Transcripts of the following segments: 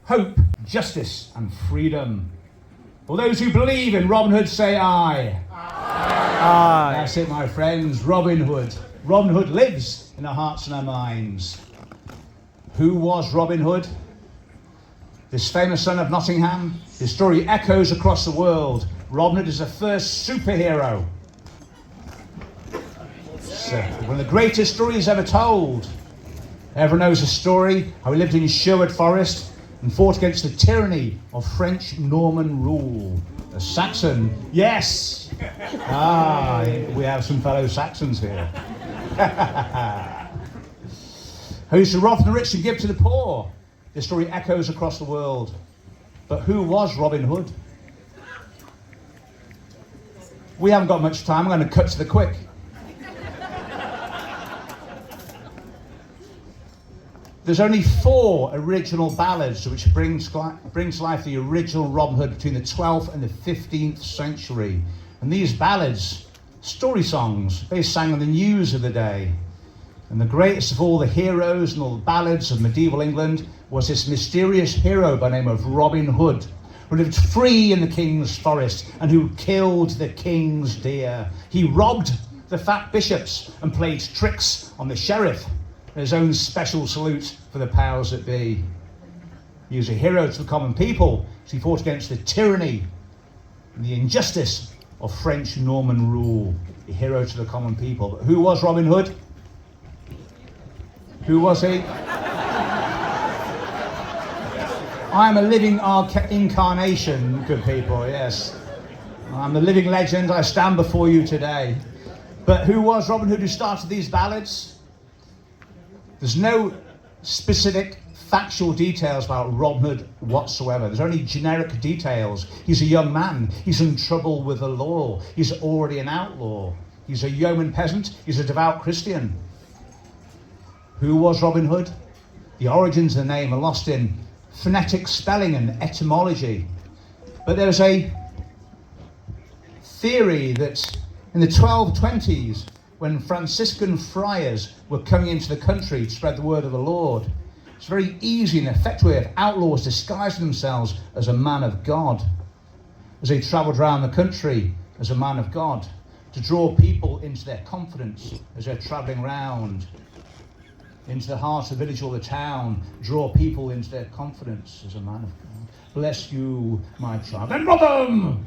hope, justice, and freedom. For those who believe in Robin Hood, say aye. Aye. That's it, my friends. Robin Hood. Robin Hood lives in our hearts and our minds. Who was Robin Hood? This famous son of Nottingham. His story echoes across the world. Robin Hood is the first superhero. It's one of the greatest stories ever told. Everyone knows the story, how he lived in Sherwood Forest and fought against the tyranny of French Norman rule. A Saxon, yes! We have some fellow Saxons here. Who used to rob from the rich and give to the poor. This story echoes across the world. But who was Robin Hood? We haven't got much time, I'm going to cut to the quick. There's only 4 original ballads which brings to life the original Robin Hood between the 12th and the 15th century. And these ballads, story songs, they sang on the news of the day. And the greatest of all the heroes and all the ballads of medieval England was this mysterious hero by the name of Robin Hood, who lived free in the king's forest and who killed the king's deer. He robbed the fat bishops and played tricks on the sheriff. His own special salute for the powers that be. He was a hero to the common people as he fought against the tyranny and the injustice of French Norman rule. A hero to the common people. But who was Robin Hood? Who was he? I am a living incarnation, good people, yes. I'm the living legend, I stand before you today. But who was Robin Hood who started these ballads? There's no specific factual details about Robin Hood whatsoever. There's only generic details. He's a young man. He's in trouble with the law. He's already an outlaw. He's a yeoman peasant. He's a devout Christian. Who was Robin Hood? The origins of the name are lost in phonetic spelling and etymology. But there's a theory that in the 1220s, when Franciscan friars were coming into the country to spread the word of the Lord, it's a very easy and effective way of outlaws disguising themselves as a man of God, as they travelled around the country as a man of God, to draw people into their confidence as they're travelling around into the heart of the village or the town, draw people into their confidence as a man of God. Bless you, my child, and rob them!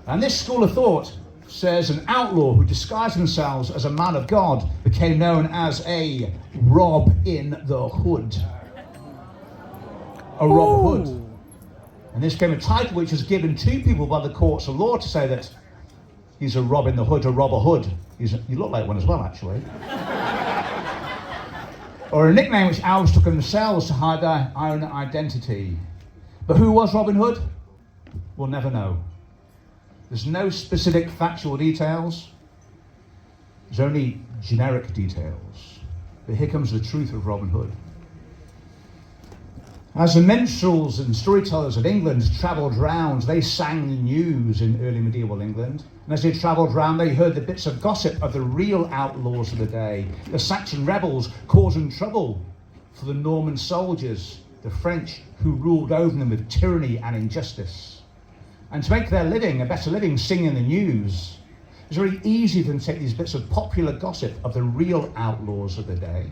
And this school of thought says an outlaw who disguised themselves as a man of God became known as a Robin Hood. A Robin Hood. And this became a title which was given to people by the courts of law to say that he's a Robin the Hood, a Robber Hood. You look like one as well, actually. Or a nickname which owls took on themselves to hide their own identity. But who was Robin Hood? We'll never know. There's no specific factual details. There's only generic details. But here comes the truth of Robin Hood. As the minstrels and storytellers of England travelled round, they sang the news in early medieval England. And as they travelled round, they heard the bits of gossip of the real outlaws of the day, the Saxon rebels causing trouble for the Norman soldiers, the French who ruled over them with tyranny and injustice. And to make their living, a better living, singing the news, it was very easy for them to take these bits of popular gossip of the real outlaws of the day.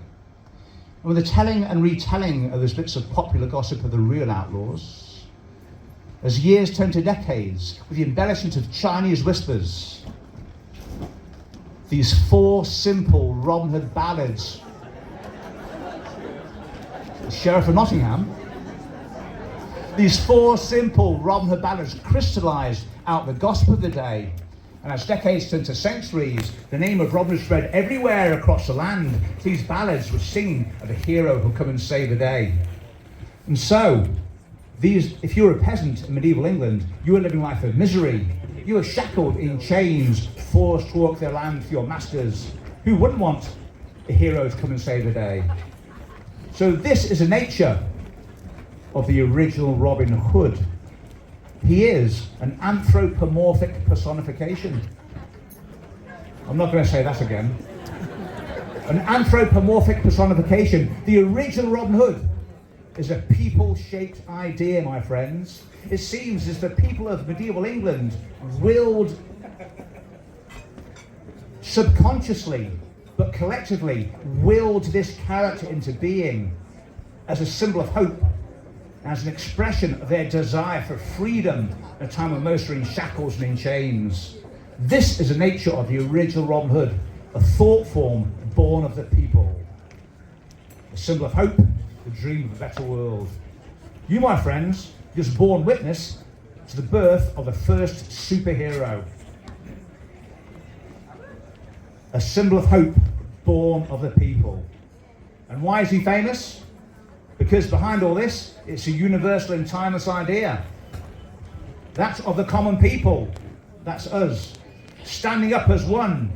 And with the telling and retelling of those bits of popular gossip of the real outlaws, as years turned to decades, with the embellishment of Chinese whispers, these 4 simple Robin Hood ballads, the Sheriff of Nottingham, these 4 simple Robin Hood ballads crystallised out the gossip of the day. And as decades turned to centuries, the name of Robin Hood spread everywhere across the land. These ballads were singing of a hero who'll come and save the day. And so, if you were a peasant in medieval England, you were living a life of misery. You were shackled in chains, forced to work their land for your masters. Who wouldn't want a hero to come and save the day? So this is the nature of the original Robin Hood. He is an anthropomorphic personification. I'm not going to say that again. An anthropomorphic personification. The original Robin Hood is a people-shaped idea, my friends. It seems as the people of medieval England willed subconsciously, but collectively, willed this character into being as a symbol of hope, as an expression of their desire for freedom at a time when most are in shackles and in chains. This is the nature of the original Robin Hood, a thought form born of the people. A symbol of hope, the dream of a better world. You, my friends, just born witness to the birth of the first superhero. A symbol of hope, born of the people. And why is he famous? Because behind all this, it's a universal and timeless idea. That's of the common people. That's us. Standing up as one.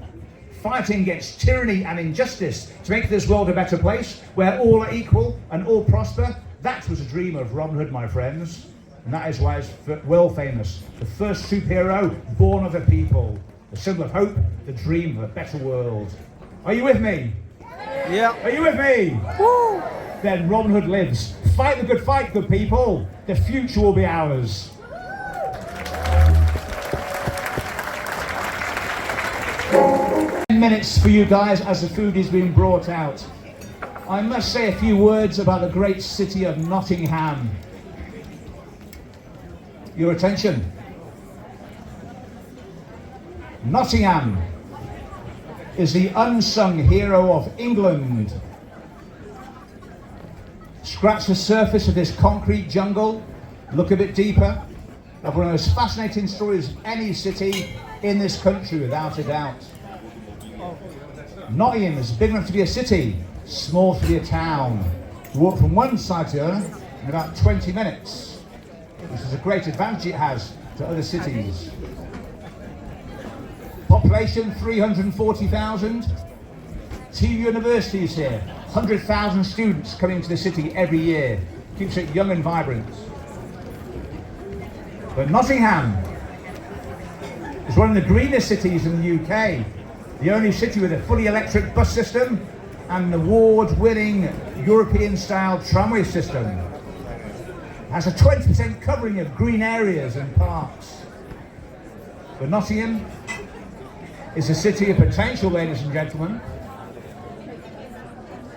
Fighting against tyranny and injustice to make this world a better place, where all are equal and all prosper. That was a dream of Robin Hood, my friends. And that is why it's world famous. The first superhero born of the people. A symbol of hope, the dream of a better world. Are you with me? Yeah. Are you with me? Woo! Then Robin Hood lives. Fight the good fight, good people. The future will be ours. 10 minutes for you guys as the food is being brought out. I must say a few words about the great city of Nottingham. Your attention. Nottingham is the unsung hero of England. Scratch the surface of this concrete jungle, look a bit deeper, of one of the most fascinating stories of any city in this country, without a doubt. Nottingham is big enough to be a city, small to be a town. You walk from one side to the other in about 20 minutes, which is a great advantage it has to other cities. Population 340,000. 2 universities here. 100,000 students coming to the city every year. Keeps it young and vibrant. But Nottingham is one of the greenest cities in the UK. The only city with a fully electric bus system and an award-winning European-style tramway system. It has a 20% covering of green areas and parks. But Nottingham is a city of potential, ladies and gentlemen.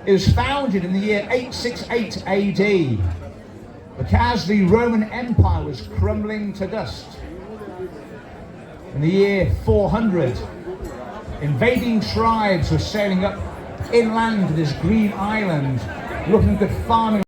It was founded in the year 868 AD, because the Roman Empire was crumbling to dust. In the year 400, invading tribes were sailing up inland to this green island, looking at farming